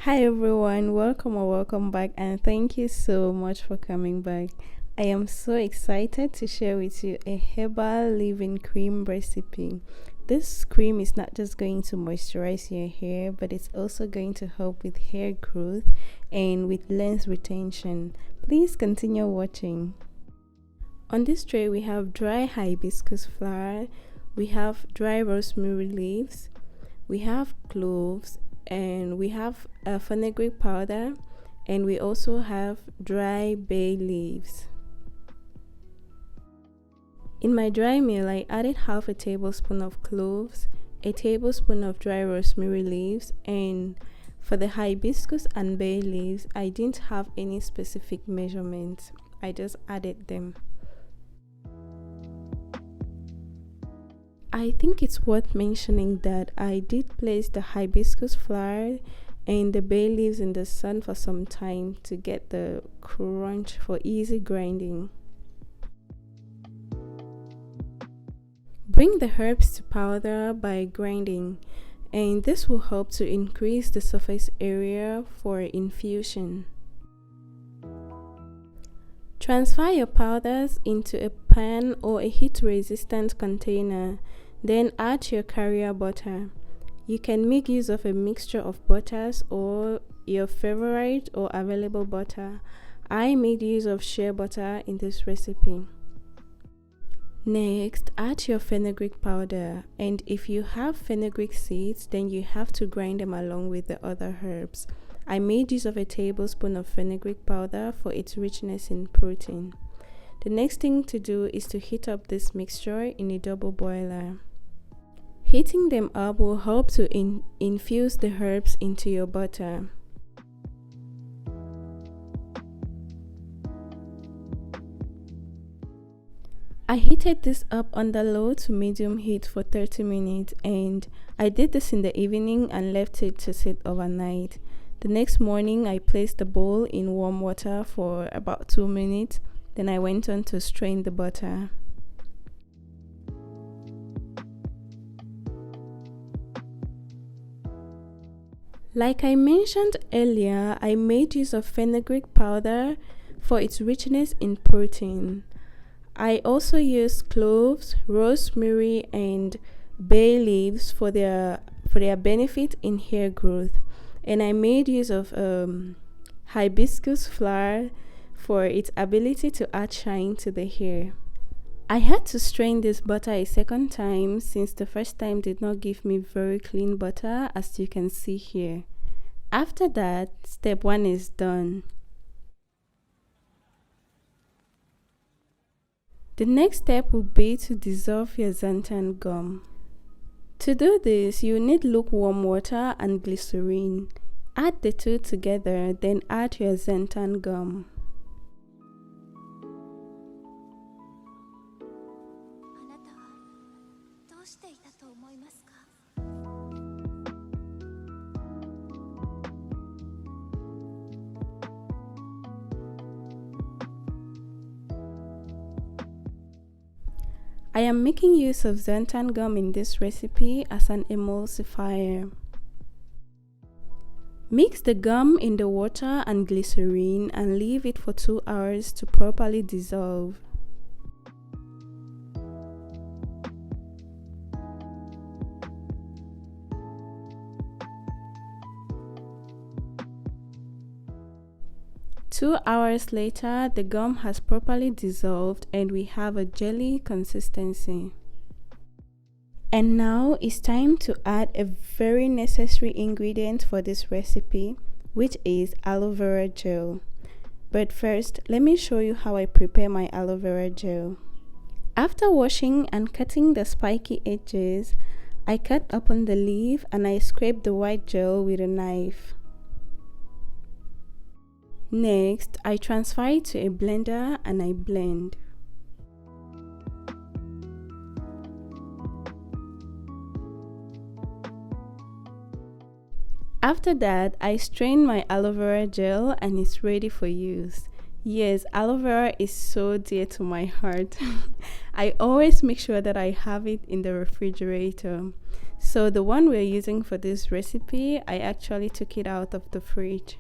Hi everyone, welcome or welcome back, and thank you so much for coming back. I am so excited to share with you a herbal leave-in cream recipe. This cream is not just going to moisturize your hair, but it's also going to help with hair growth and with length retention. Please continue watching. On this tray, we have dry hibiscus flower, we have dry rosemary leaves, we have cloves, and we have a fenugreek powder, and we also have dry bay leaves. In my dry meal, I added half a tablespoon of cloves, a tablespoon of dry rosemary leaves, and for the hibiscus and bay leaves, I didn't have any specific measurements. I just added them. I think it's worth mentioning that I did place the hibiscus flower and the bay leaves in the sun for some time to get the crunch for easy grinding. Bring the herbs to powder by grinding, and this will help to increase the surface area for infusion. Transfer your powders into a pan or a heat-resistant container, then add your carrier butter. You can make use of a mixture of butters or your favorite or available butter. I made use of shea butter in this recipe. Next, add your fenugreek powder, and if you have fenugreek seeds, then you have to grind them along with the other herbs. I made use of a tablespoon of fenugreek powder for its richness in protein. The next thing to do is to heat up this mixture in a double boiler. Heating them up will help to infuse the herbs into your butter. I heated this up under low to medium heat for 30 minutes, and I did this in the evening and left it to sit overnight. The next morning, I placed the bowl in warm water for about 2 minutes. Then I went on to strain the butter. Like I mentioned earlier, I made use of fenugreek powder for its richness in protein. I also used cloves, rosemary, and bay leaves for their benefit in hair growth. And I made use of hibiscus flower for its ability to add shine to the hair. I had to strain this butter a second time since the first time did not give me very clean butter, as you can see here. After that, step 1 is done. The next step will be to dissolve your xanthan gum. To do this, you need lukewarm water and glycerin. Add the two together, then add your xanthan gum. I am making use of xanthan gum in this recipe as an emulsifier. Mix the gum in the water and glycerin and leave it for 2 hours to properly dissolve. Two hours later, the gum has properly dissolved and we have a jelly consistency. And now it's time to add a very necessary ingredient for this recipe, which is aloe vera gel. But first, let me show you how I prepare my aloe vera gel. After washing and cutting the spiky edges, I cut open the leaf and I scrape the white gel with a knife. Next, I transfer it to a blender and I blend. After that, I strain my aloe vera gel and it's ready for use. Yes, aloe vera is so dear to my heart. I always make sure that I have it in the refrigerator. So the one we're using for this recipe, I actually took it out of the fridge.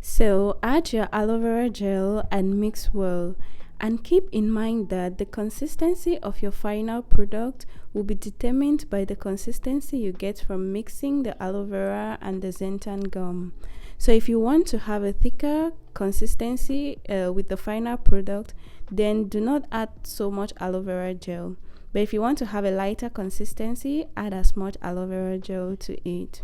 So add your aloe vera gel and mix well. And keep in mind that the consistency of your final product will be determined by the consistency you get from mixing the aloe vera and the xanthan gum. So if you want to have a thicker consistency with the final product, then do not add so much aloe vera gel. But if you want to have a lighter consistency, add as much aloe vera gel to it.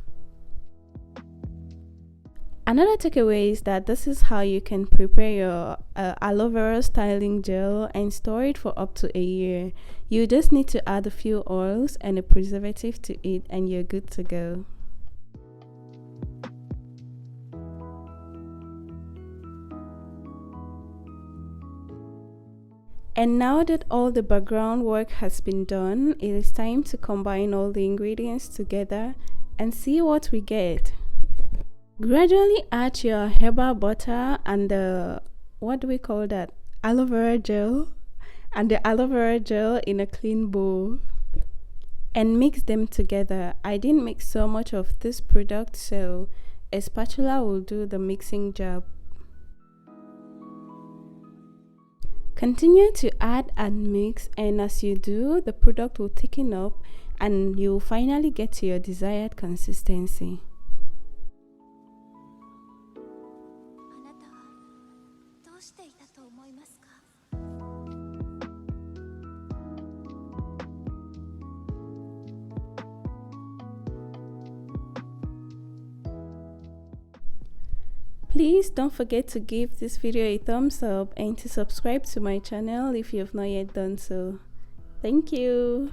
Another takeaway is that this is how you can prepare your aloe vera styling gel and store it for up to a year. You just need to add a few oils and a preservative to it and you're good to go. And now that all the background work has been done, it is time to combine all the ingredients together and see what we get. Gradually add your herbal butter and the, what do we call that? Aloe vera gel, and the aloe vera gel in a clean bowl. And mix them together. I didn't mix so much of this product, so a spatula will do the mixing job. Continue to add and mix, and as you do, the product will thicken up and you'll finally get to your desired consistency. Please don't forget to give this video a thumbs up and to subscribe to my channel if you have not yet done so. Thank you.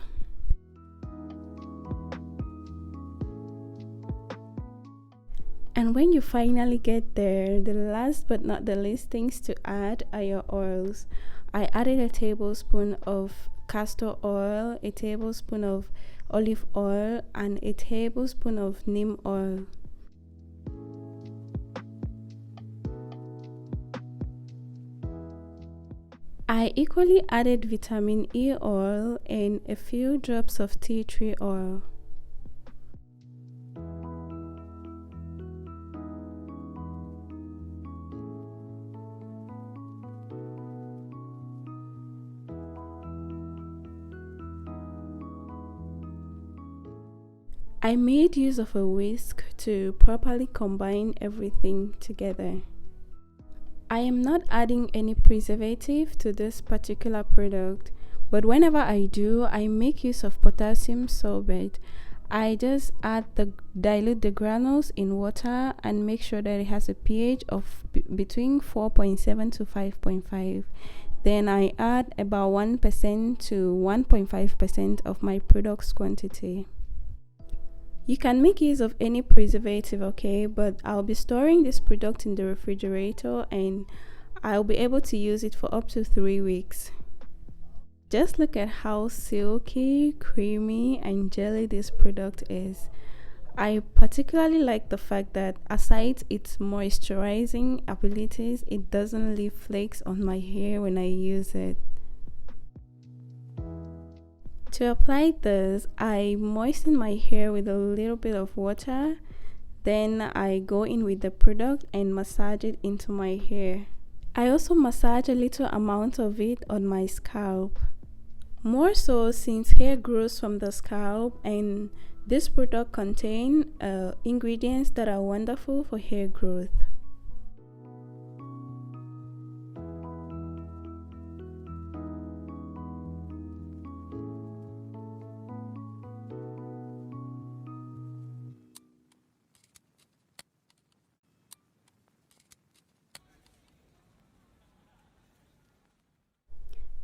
And when you finally get there, the last but not the least things to add are your oils. I added a tablespoon of castor oil, a tablespoon of olive oil, and a tablespoon of neem oil. I equally added vitamin E oil and a few drops of tea tree oil. I made use of a whisk to properly combine everything together. I am not adding any preservative to this particular product, but whenever I do, I make use of potassium sorbate. I just dilute the granules in water and make sure that it has a pH of between 4.7 to 5.5. Then I add about 1% to 1.5% of my product's quantity. You can make use of any preservative, okay, but I'll be storing this product in the refrigerator and I'll be able to use it for up to 3 weeks. Just look at how silky, creamy, and jelly this product is. I particularly like the fact that aside its moisturizing abilities, it doesn't leave flakes on my hair when I use it. To apply this, I moisten my hair with a little bit of water, then I go in with the product and massage it into my hair. I also massage a little amount of it on my scalp. More so since hair grows from the scalp and this product contains ingredients that are wonderful for hair growth.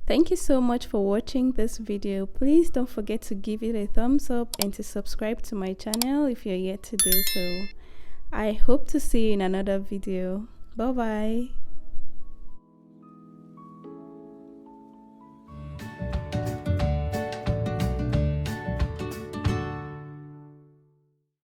Thank you so much for watching this video. Please don't forget to give it a thumbs up and to subscribe to my channel if you're yet to do so. I hope to see you in another video. Bye bye.